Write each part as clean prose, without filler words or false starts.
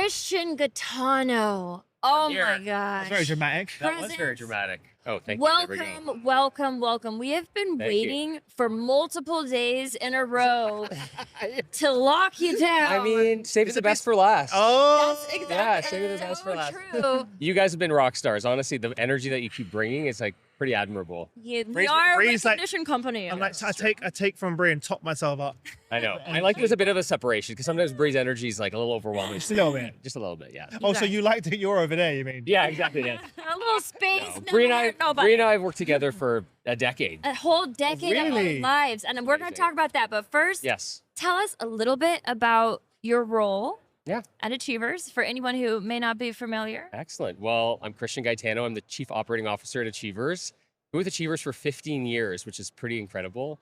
Kristian Gaetano. Oh Here. my That's very gosh. dramatic. That was very Presents. dramatic. Oh, thank you. There we go. Welcome. We have been Thank you. waiting for multiple days in a row to lock you down. I mean, save It's the a best bit- for last. Oh, that's exactly Yeah, save the best for so last. true. You guys have been rock stars. Honestly, the energy that you keep bringing is like pretty admirable. Yeah, we Bree's- are a Bree's like- recognition company. I'm like, I take from Brie and top myself up. I know. I like there's a bit of a separation because sometimes Bree's energy is like a little overwhelming. Just a little bit. Just a little bit, yeah. Oh, so you liked it? You're over there, you mean? Yeah, exactly. Yeah. A little space. No. No, Bree and I have worked together for a decade. a whole decade of Really? our lives, and we're going to Amazing. talk about that. But first, Yes. tell us a little bit about your role Yeah. at Achievers for anyone who may not be familiar. Excellent. Well, I'm Kristian Gaetano. I'm the Chief Operating Officer at Achievers. Been with Achievers for 15 years, which is pretty incredible.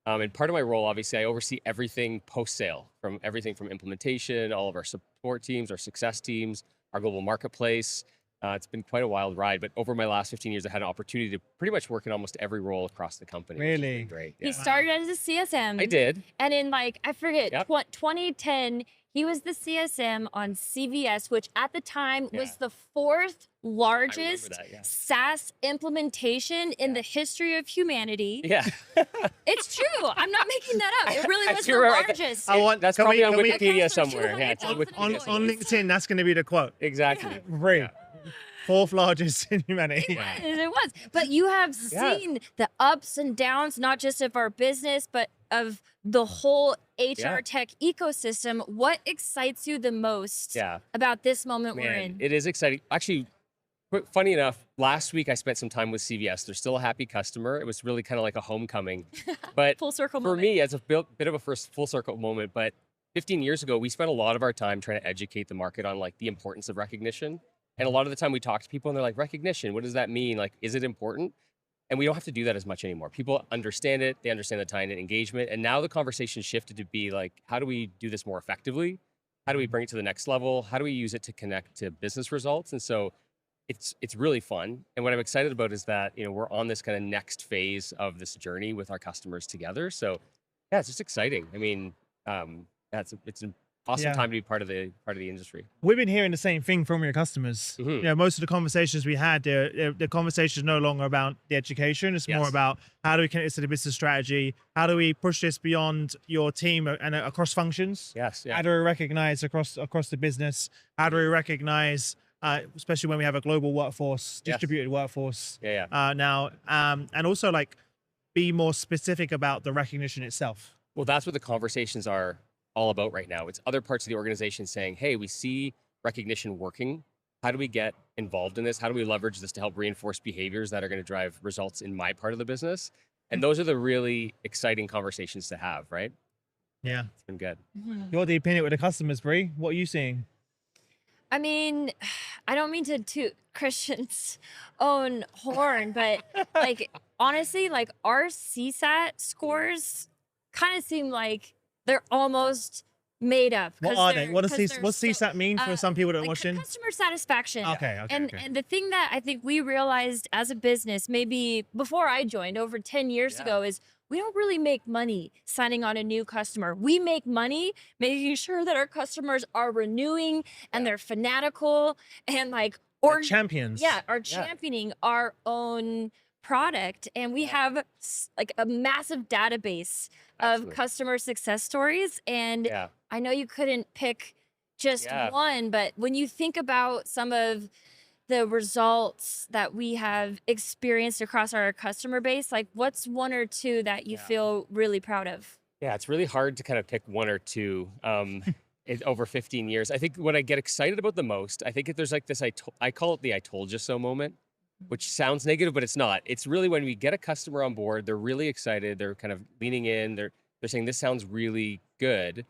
And part of my role, obviously, I oversee everything post-sale, from everything from implementation, all of our support teams, our success teams, our global marketplace. It's been quite a wild ride, but over my last 15 years, I had an opportunity to pretty much work in almost every role across the company. which has been Really? Great. He Yeah. started as a CSM. I did. And in I forget, Yep. 2010, he was the CSM on CVS, which at the time Yeah. was the fourth largest that, yeah. SaaS implementation in the history of humanity. Yeah. It's true. I'm not making that up. It really was the You're right. largest. That's can probably we- on can we- Wikipedia Accounts for somewhere. Yeah, it's on 200,000 Wikipedia. On LinkedIn, that's going to be the quote. Exactly. Brie, Yeah. fourth largest in humanity. It was. But you have Yeah. seen the ups and downs, not just of our business, but of the whole HR Yeah. tech ecosystem. What excites you the most Yeah. about this moment we're Man, in? it is exciting. Actually, funny enough, last week I spent some time with CVS. They're still a happy customer. It was really kind of like a homecoming. But Full circle for moment. me, as a bit of a first full circle moment, but 15 years ago, we spent a lot of our time trying to educate the market on like the importance of recognition. And a lot of the time we talk to people and they're like, recognition, what does that mean? Like, is it important? And we don't have to do that as much anymore. People understand it. They understand the time and engagement. And now the conversation shifted to be like, how do we do this more effectively? How do we bring it to the next level? How do we use it to connect to business results? And so it's really fun. And what I'm excited about is that, we're on this kind of next phase of this journey with our customers together. So yeah, it's just exciting. I mean, it's an awesome Yeah. time to be part of the industry. We've been hearing the same thing from your customers. Mhm. Most of the conversations we had, the conversation is no longer about the education. It's more Yes. about how do we connect this to the business strategy? How do we push this beyond your team and across functions? Yes. How Yeah. do we recognize across the business? How do we recognize, especially when we have a global workforce, Yes. distributed workforce Yeah. now, and also like be more specific about the recognition itself. Well, that's what the conversations are all about right now. It's other parts of the organization saying, hey, we see recognition working. How do we get involved in this? How do we leverage this to help reinforce behaviors that are going to drive results in my part of the business? And those are the really exciting conversations to have, right? Yeah. It's been good. Mhm. You're deep in it with the customers, Brie. What are you seeing? I mean, I don't mean to toot Christian's own horn, but honestly, our CSAT scores kind of seem like they're almost made up. What 'cause are they're- they? What does 'cause they're what's so- CSAT mean for some people that are watching? Customer satisfaction. Okay. And the thing that I think we realized as a business, maybe before I joined over 10 years Yeah. ago, is we don't really make money signing on a new customer. We make money making sure that our customers are renewing and they're fanatical and Or champions. are championing our own product. And we have a massive database of Absolutely. customer success stories. And Yeah. I know you couldn't pick just Yeah. one, but when you think about some of the results that we have experienced across our customer base, what's one or two that you Yeah. feel really proud of? Yeah, it's really hard to kind of pick one or two over 15 years. I think what I get excited about the most, I think there's this, I call it the I told you so moment, which sounds negative, but it's not. It's really when we get a customer on board, they're really excited, they're kind of leaning in, they're saying, this sounds really good.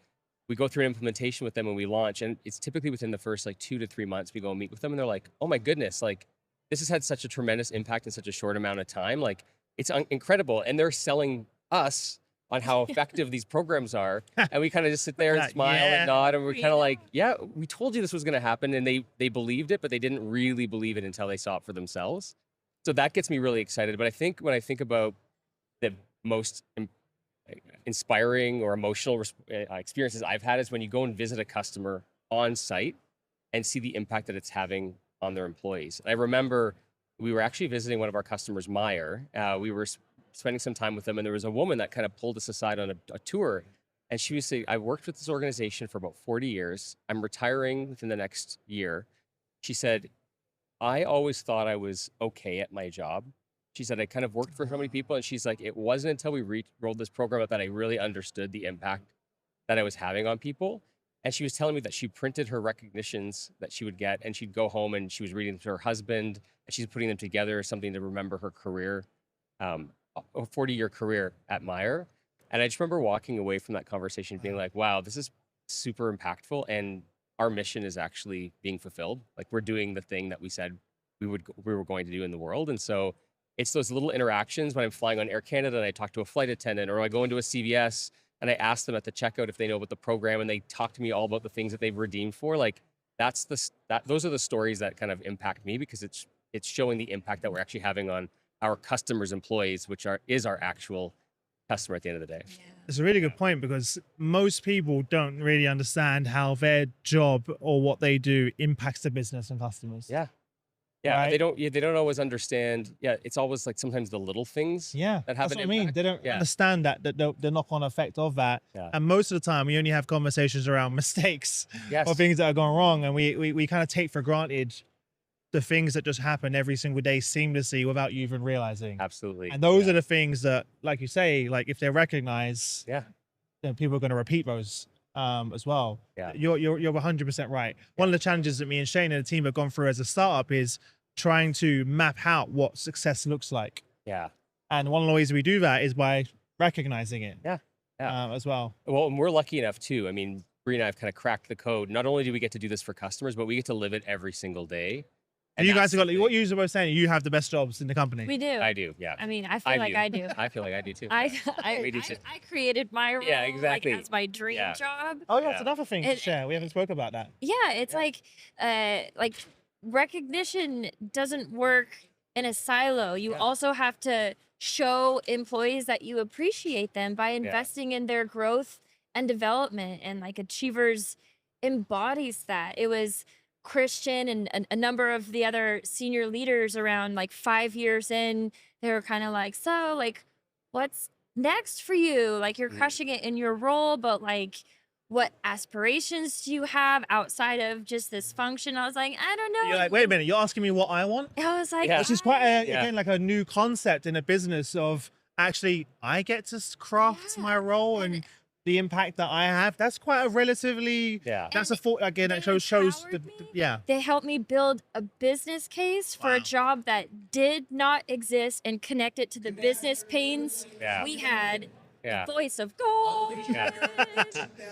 We go through an implementation with them when we launch, and it's typically within the first 2 to 3 months, we go and meet with them, and they're like, oh my goodness, this has had such a tremendous impact in such a short amount of time. It's incredible. And they're selling us on how effective these programs are. And we kind of just sit there and smile Yeah. and nod. And we're kind of like, yeah, we told you this was going to happen. And they believed it, but they didn't really believe it until they saw it for themselves. So that gets me really excited. But I think when I think about the most inspiring or emotional experiences I've had is when you go and visit a customer on site and see the impact that it's having on their employees. I remember we were actually visiting one of our customers, Meyer. We were spending some time with them, and there was a woman that kind of pulled us aside on a tour. And she was saying, I worked with this organization for about 40 years. I'm retiring within the next year. She said, I always thought I was okay at my job. She said, I kind of worked for so many people. And she's like, it wasn't until we rolled this program out that I really understood the impact that I was having on people. And she was telling me that she printed her recognitions that she would get, and she'd go home and she was reading them to her husband, and she's putting them together, something to remember her career, a 40-year career at Meyer. And I just remember walking away from that conversation being like, wow, this is super impactful. And our mission is actually being fulfilled. Like, we're doing the thing that we said we were going to do in the world. And so it's those little interactions when I'm flying on Air Canada and I talk to a flight attendant, or I go into a CVS and I ask them at the checkout if they know about the program, and they talk to me all about the things that they've redeemed for. Like, those are the stories that kind of impact me, because it's showing the impact that we're actually having on our customers' employees, which is our actual customer at the end of the day. Yeah. It's a really good point, because most people don't really understand how their job or what they do impacts the business and customers. Yeah. Yeah, Right? they don't always understand. Yeah, it's always like sometimes the little things Yeah, that have that's an what I mean. impact. They don't Yeah. understand that the knock-on effect of that. Yeah. And most of the time, we only have conversations around mistakes Yes. or things that are going wrong, and we kind of take for granted the things that just happen every single day seamlessly without you even realizing. Absolutely. And those Yeah. are the things that, like you say, like if they're recognized, Yeah. then people are going to repeat those as well. Yeah. You're 100% right. One of the challenges that me and Shane and the team have gone through as a startup is trying to map out what success looks like. Yeah. And one of the ways we do that is by recognizing it. Yeah. As well. Well, and we're lucky enough too. I mean, Bree and I have kind of cracked the code. Not only do we get to do this for customers, but we get to live it every single day. And You guys that's have the got what thing. you were saying. You have the best jobs in the company. We do. I do. Yeah. I mean, I feel I like do. I do. I feel like I do too. I Me too. created my role, Yeah, exactly. like, as my dream Yeah. job. Oh, yeah, Yeah. it's another thing to It- share. We haven't spoke about that. Yeah, it's like recognition doesn't work in a silo. You Yeah. also have to show employees that you appreciate them by investing in their growth and development. And like Achievers embodies that. It was Christian and a number of the other senior leaders around like 5 years in, they were kind of like, so like, what's next for you? Like, you're Mhm. crushing it in your role, but like, what aspirations do you have outside of just this function? I was like, I don't know. You're like, wait a minute, you're asking me what I want? I was like, Yeah. Which is quite Yeah. again like a new concept in a business of actually I get to craft Yeah. my role and the impact that I have. That's quite a relatively Yeah. that's a thought again. It they shows empowered me. yeah. They helped me build a business case for Wow. a job that did not exist and connect it to the business pains Yeah. we had. Yeah. Voice of gold. Yeah.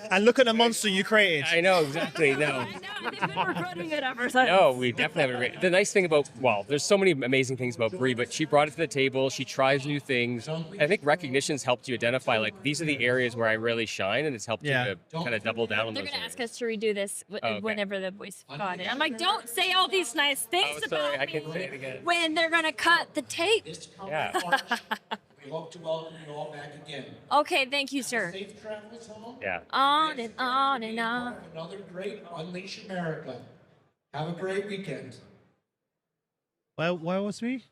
And look at the monster you created. I know exactly. No. I know, they've been regretting it ever since. No, we definitely have. The nice thing about, well, there's so many amazing things about Bree, but she brought it to the table. She tries new things. I think recognition's helped you identify, like, these are the areas where I really shine, and it's helped Yeah. you to kind of double down on They're those going to ask areas. us to redo this okay. whenever the voice got it. I'm like, don't say all these nice things Oh, sorry, about I can me say it again. when they're going to cut the tape. Yeah. We hope to welcome you all back again. Okay, thank you, sir. Safe travels home. Yeah. On and on and on. Another great Unleash America. Have a great weekend. Well, where was we?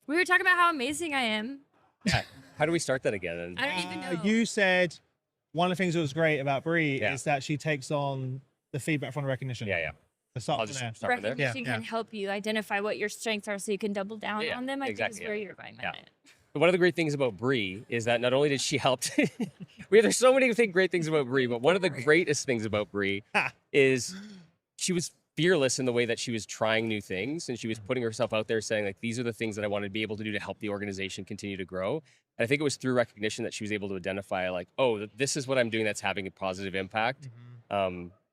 We were talking about how amazing I am. Yeah. How do we start that again? And I don't even know. You said one of the things that was great about Bree Yeah. is that she takes on the feedback from the recognition. yeah. To start I'll from just there. start from there. Recognition Yeah, can help you identify what your strengths are so you can double down Yeah, on them. I exactly, think is where you're going with Yeah. it. But one of the great things about Bree is that not only did she help, there's so many great things about Bree, but one of the greatest things about Bree is she was fearless in the way that she was trying new things, and she was putting herself out there saying, like, these are the things that I want to be able to do to help the organization continue to grow. And I think it was through recognition that she was able to identify, like, oh, this is what I'm doing that's having a positive impact.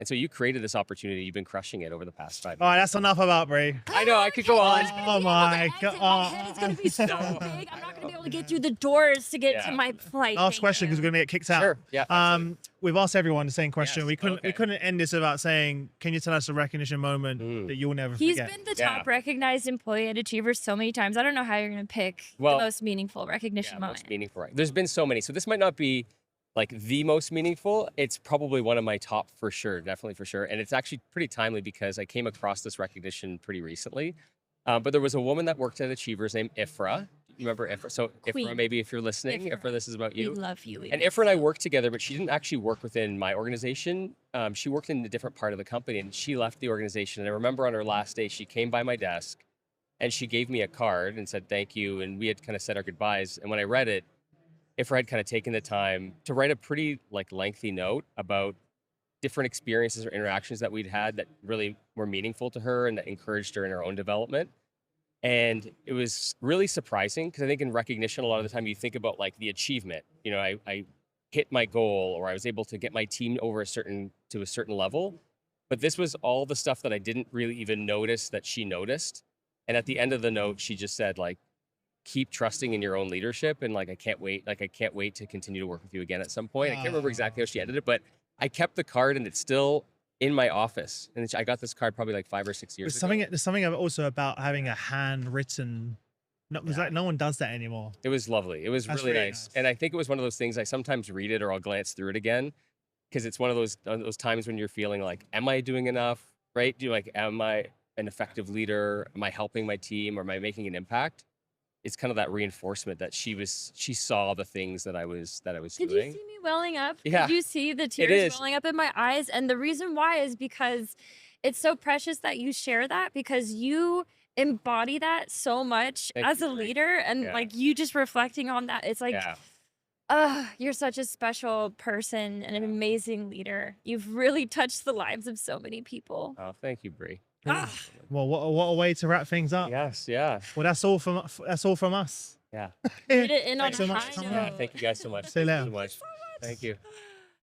And so you created this opportunity. You've been crushing it over the past 5 All years. right, that's enough about Bree. I know, I could go on. Oh my God. God. My head is going to be so No. big. I'm not going to be able to get through the doors to get Yeah. to my flight. Last Thank question because you. we're gonna get kicked out. Sure. Yeah. absolutely. We've asked everyone the same question. Yes, We couldn't okay. end this without saying, can you tell us a recognition moment Mm. that you'll never He's forget? been the Yeah. top recognized employee at Achievers so many times. I don't know how you're going to pick Well, the most meaningful recognition Yeah, moment. most meaningful. Right. There's been so many. So this might not be like the most meaningful, it's probably one of my top for sure, definitely for sure. And it's actually pretty timely because I came across this recognition pretty recently. But there was a woman that worked at Achievers named Ifra. You remember Ifra? So Ifra, Queen. maybe if you're listening, Ifra. Ifra, this is about We you. love you. we And miss Ifra and I you. worked together, but she didn't actually work within my organization. She worked in a different part of the company, and she left the organization. And I remember on her last day, she came by my desk and she gave me a card and said thank you. And we had kind of said our goodbyes. And when I read it, Ifra had kind of taken the time to write a pretty like lengthy note about different experiences or interactions that we'd had that really were meaningful to her and that encouraged her in her own development. And it was really surprising because I think in recognition, a lot of the time you think about like the achievement. You know, I hit my goal or I was able to get my team over a certain level. But this was all the stuff that I didn't really even notice that she noticed. And at the end of the note, she just said like, keep trusting in your own leadership. And like, I can't wait to continue to work with you again at some point. I can't remember exactly how she ended it, but I kept the card and it's still in my office. And I got this card probably like 5 or 6 years ago. There's something also about having a handwritten, no, because like no one does that anymore. It was lovely. It was That's really really nice. nice. And I think it was one of those things I sometimes read it or I'll glance through it again because it's one of those times when you're feeling like, am I doing enough? Right? Am I an effective leader? Am I helping my team or am I making an impact? It's kind of that reinforcement that she saw the things that I was Did doing. you see me welling up? Yeah, Did you see the is. tears welling up in my eyes? And the reason why is because it's so precious that you share that because you embody that so much Thank as you, a Brie. leader and Yeah. like you just reflecting on that. It's like, Yeah. you're such a special person and an amazing leader. You've really touched the lives of so many people. Oh, thank you, Brie. Ah. Well, what a way to wrap things up. Yes, yeah. Well, that's all from us. Yeah. Did it in on Thanks so a much high for coming note. on. Thank you guys so much. See you Thank you later. so much. Thank you.